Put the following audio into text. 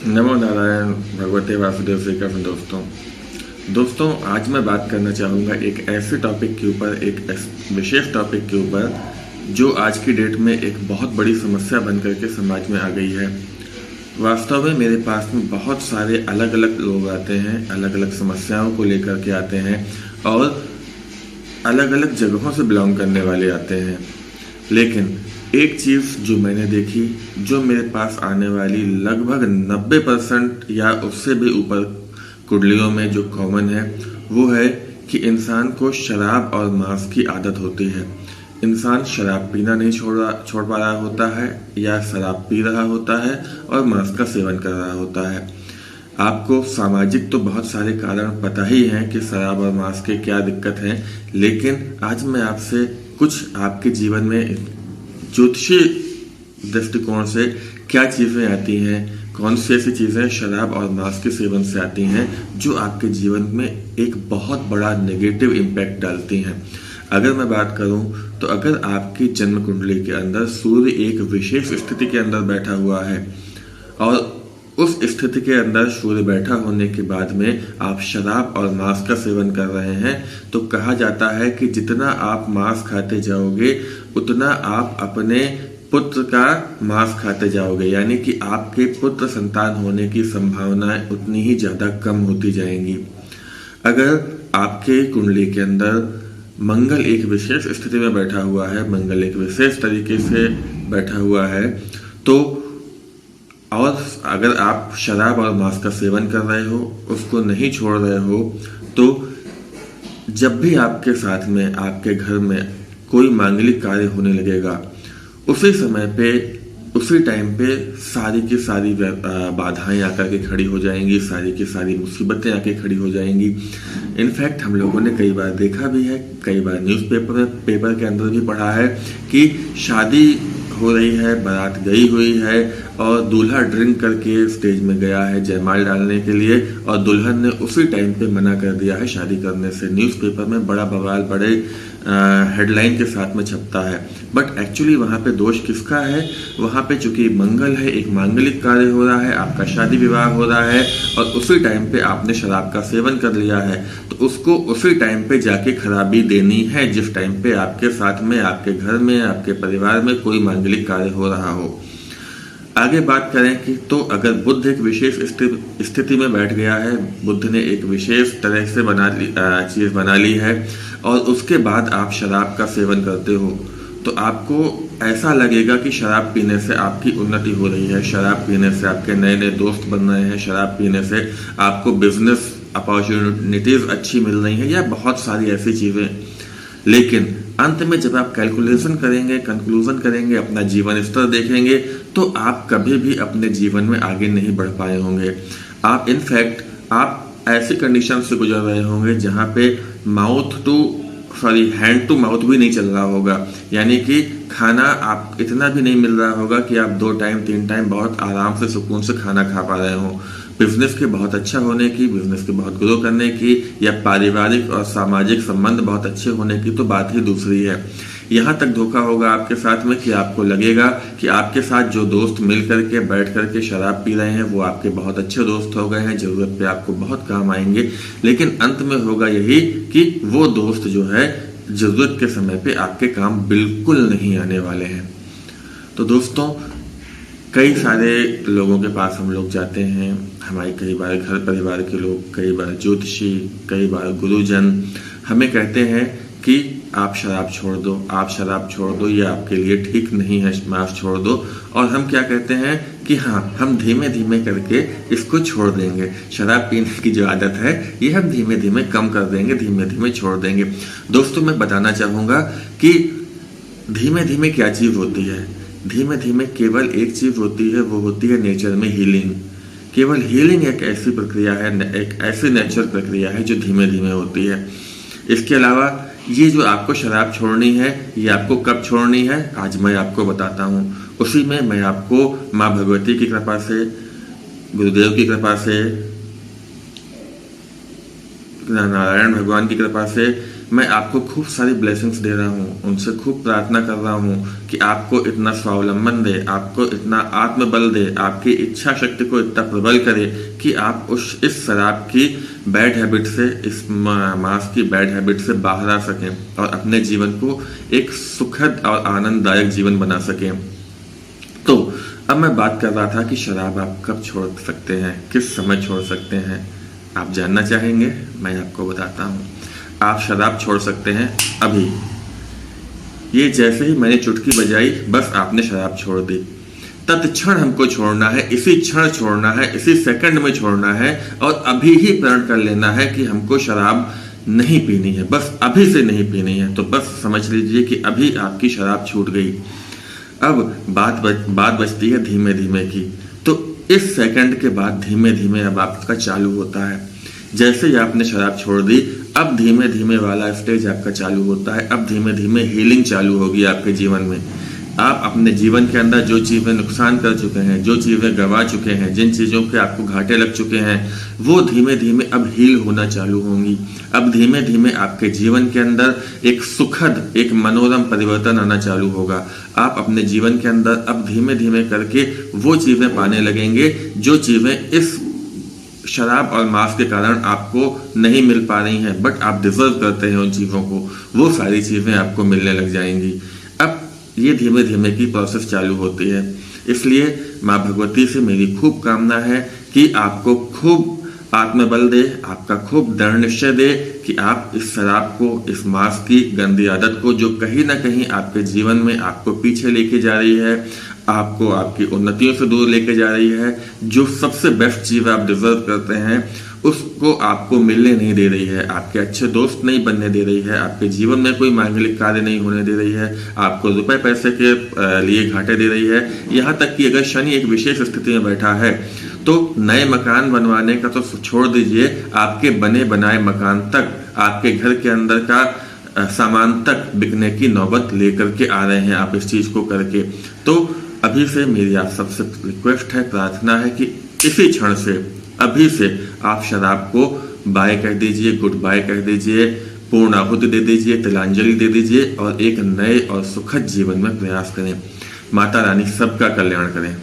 नमो नारायण भगवते वासुदेव श्री कृष्ण। दोस्तों आज मैं बात करना चाहूँगा एक ऐसे टॉपिक के ऊपर, एक विशेष टॉपिक के ऊपर जो आज की डेट में एक बहुत बड़ी समस्या बन करके समाज में आ गई है। वास्तव में मेरे पास में बहुत सारे अलग अलग लोग आते हैं, अलग अलग समस्याओं को लेकर के आते हैं और अलग अलग जगहों से बिलोंग करने वाले आते हैं। लेकिन एक चीज़ जो मैंने देखी, जो मेरे पास आने वाली लगभग 90% या उससे भी ऊपर कुंडलियों में जो कॉमन है, वो है कि इंसान को शराब और मांस की आदत होती है। इंसान शराब पीना नहीं छोड़ पा रहा होता है या शराब पी रहा होता है और मांस का सेवन कर रहा होता है। आपको सामाजिक तो बहुत सारे कारण पता ही हैं कि शराब और मांस के क्या दिक्कत हैं, लेकिन आज मैं आपसे कुछ आपके जीवन में ज्योतिषीय दृष्टिकोण से क्या चीज़ें आती हैं, कौन सी ऐसी चीज़ें शराब और मांस के सेवन से आती हैं जो आपके जीवन में एक बहुत बड़ा नेगेटिव इम्पैक्ट डालती हैं। अगर मैं बात करूं तो अगर आपकी जन्म कुंडली के अंदर सूर्य एक विशेष स्थिति के अंदर बैठा हुआ है और उस स्थिति के अंदर सूर्य बैठा होने के बाद में आप शराब और मांस का सेवन कर रहे हैं, तो कहा जाता है कि जितना आप मांस खाते जाओगे उतना आप अपने पुत्र का मांस खाते जाओगे, यानी कि आपके पुत्र संतान होने की संभावनाएं उतनी ही ज्यादा कम होती जाएंगी। अगर आपके कुंडली के अंदर मंगल एक विशेष स्थिति में बैठा हुआ है, मंगल एक विशेष तरीके से बैठा हुआ है, तो और अगर आप शराब और मांस का सेवन कर रहे हो, उसको नहीं छोड़ रहे हो, तो जब भी आपके साथ में आपके घर में कोई मांगलिक कार्य होने लगेगा, उसी समय पे उसी टाइम पे सारी की सारी बाधाएं आकर के खड़ी हो जाएंगी, सारी की सारी मुसीबतें आके खड़ी हो जाएंगी। इनफैक्ट हम लोगों ने कई बार देखा भी है, कई बार पेपर के अंदर भी पढ़ा है कि शादी हो रही है, बारात गई हुई है और दूल्हा ड्रिंक करके स्टेज में गया है जयमाल डालने के लिए और दुल्हन ने उसी टाइम पे मना कर दिया है शादी करने से। न्यूज़पेपर में बड़ा बवाल, बड़े हेडलाइन के साथ में छपता है, बट एक्चुअली वहाँ पे दोष किसका है? वहाँ पे चूंकि मंगल है, एक मांगलिक कार्य हो रहा है, आपका शादी विवाह हो रहा है और उसी टाइम पे आपने शराब का सेवन कर लिया है, तो उसको उसी टाइम पे जाके खराबी देनी है जिस टाइम पे आपके साथ में, आपके घर में, आपके परिवार में कोई मांगलिक कार्य हो रहा हो। आगे बात करें कि तो अगर बुध एक विशेष स्थिति में बैठ गया है, बुध ने एक विशेष तरह से चीज बना ली है और उसके बाद आप शराब का सेवन करते हो, तो आपको ऐसा लगेगा कि शराब पीने से आपकी उन्नति हो रही है, शराब पीने से आपके नए नए दोस्त बन रहे हैं, शराब पीने से आपको बिजनेस अपॉर्चुनिटीज अच्छी मिल रही है या बहुत सारी ऐसी चीजें। लेकिन अंत में जब आप कैलकुलेशन करेंगे, कंक्लूजन करेंगे, अपना जीवन स्तर देखेंगे, तो आप कभी भी अपने जीवन में आगे नहीं बढ़ पाए होंगे। आप इनफैक्ट आप ऐसी कंडीशन से गुजर रहे होंगे जहां पे हैंड टू माउथ भी नहीं चल रहा होगा, यानी कि खाना आप इतना भी नहीं मिल रहा होगा कि आप 2 टाइम 3 टाइम बहुत आराम से सुकून से खाना खा पा रहे हो। बिजनेस के बहुत अच्छा होने की, बिजनेस के बहुत ग्रो करने की या पारिवारिक और सामाजिक संबंध बहुत अच्छे होने की तो बात ही दूसरी है। यहाँ तक धोखा होगा आपके साथ में कि आपको लगेगा कि आपके साथ जो दोस्त मिल करके बैठ करके शराब पी रहे हैं वो आपके बहुत अच्छे दोस्त हो गए हैं, जरूरत पे आपको बहुत काम आएंगे, लेकिन अंत में होगा यही कि वो दोस्त जो है जरूरत के समय पे आपके काम बिल्कुल नहीं आने वाले हैं। तो दोस्तों, कई सारे लोगों के पास हम लोग जाते हैं, हमारे कई बार घर परिवार के लोग, कई बार ज्योतिषी, कई बार गुरुजन हमें कहते हैं कि आप शराब छोड़ दो, आप शराब छोड़ दो, ये आपके लिए ठीक नहीं है, मांस छोड़ दो। और हम क्या कहते हैं कि हाँ, हम धीमे धीमे करके इसको छोड़ देंगे, शराब पीने की जो आदत है ये हम धीमे धीमे कम कर देंगे, धीमे धीमे छोड़ देंगे। दोस्तों, मैं बताना चाहूँगा कि धीमे धीमे क्या चीज़ होती है। धीमे धीमे केवल एक चीज होती है, वो होती है नेचर में हीलिंग। केवल हीलिंग एक ऐसी प्रक्रिया है, एक ऐसी नेचर प्रक्रिया है जो धीमे धीमे होती है। इसके अलावा ये जो आपको शराब छोड़नी है, ये आपको कब छोड़नी है आज मैं आपको बताता हूँ। उसी में मैं आपको माँ भगवती की कृपा से, गुरुदेव की कृपा से, नारायण भगवान की कृपा से मैं आपको खूब सारी ब्लेसिंग्स दे रहा हूँ, उनसे खूब प्रार्थना कर रहा हूँ कि आपको इतना स्वावलंबन दे, आपको इतना आत्मबल दे, आपकी इच्छा शक्ति को इतना प्रबल करे कि आप इस शराब की बैड हैबिट से, इस मांस की बैड हैबिट से बाहर आ सकें और अपने जीवन को एक सुखद और आनंददायक जीवन बना सकें। तो अब मैं बात कर रहा था कि शराब आप कब छोड़ सकते हैं, किस समय छोड़ सकते हैं। आप जानना चाहेंगे? मैं आपको बताता हूँ। आप शराब छोड़ सकते हैं अभी। ये जैसे ही मैंने चुटकी बजाई, बस आपने शराब छोड़ दी। तत्क्षण हमको छोड़ना है, इसी क्षण छोड़ना है, इसी सेकंड में छोड़ना है और अभी ही प्रण कर लेना है कि हमको शराब नहीं पीनी है, बस अभी से नहीं पीनी है। तो बस समझ लीजिए कि अभी आपकी शराब छूट गई। अब बात बचती है धीमे धीमे की। तो इस सेकंड के बाद धीमे धीमे अब आपका चालू होता है। जैसे ही आपने शराब छोड़ दी, अब धीमे धीमे वाला स्टेज आपका चालू होता है। अब धीमे धीमे हीलिंग चालू होगी आपके जीवन में। आप अपने जीवन के अंदर जो चीज़ें नुकसान कर चुके हैं, जो चीज़ें गंवा चुके हैं, जिन चीज़ों के आपको घाटे लग चुके हैं, वो धीमे धीमे अब हील होना चालू होंगी। अब धीमे धीमे आपके जीवन के अंदर एक सुखद, एक मनोरम परिवर्तन आना चालू होगा। आप अपने जीवन के अंदर अब धीमे धीमे करके वो चीज़ें पाने लगेंगे जो चीज़ें इस शराब और मांस के कारण आपको नहीं मिल पा रही हैं, बट आप डिजर्व करते हैं उन चीज़ों को। वो सारी चीज़ें आपको मिलने लग जाएंगी। अब ये धीमे धीमे की प्रोसेस चालू होती है। इसलिए माँ भगवती से मेरी खूब कामना है कि आपको खूब आत्मबल दे, आपका खूब दृढ़ निश्चय दे कि आप इस शराब को, इस मांस की गंदी आदत को, जो कहीं ना कहीं आपके जीवन में आपको पीछे लेके जा रही है, आपको आपकी उन्नतियों से दूर लेके जा रही है, जो सबसे बेस्ट चीज़ आप डिजर्व करते हैं उसको आपको मिलने नहीं दे रही है, आपके अच्छे दोस्त नहीं बनने दे रही है, आपके जीवन में कोई मांगलिक कार्य नहीं होने दे रही है, आपको रुपए पैसे के लिए घाटे दे रही है। यहाँ तक कि अगर शनि एक विशेष स्थिति में बैठा है तो नए मकान बनवाने का तो छोड़ दीजिए, आपके बने बनाए मकान तक, आपके घर के अंदर का सामान तक बिकने की नौबत लेकर के आ रहे हैं आप इस चीज़ को करके। तो अभी से मेरी आप सबसे रिक्वेस्ट है, प्रार्थना है कि इसी क्षण से, अभी से आप शराब को बाय कर दीजिए, गुड बाय कर दीजिए, पूर्ण आहुति दे दीजिए, तिलांजलि दे दीजिए और एक नए और सुखद जीवन में प्रयास करें। माता रानी सबका कल्याण करें।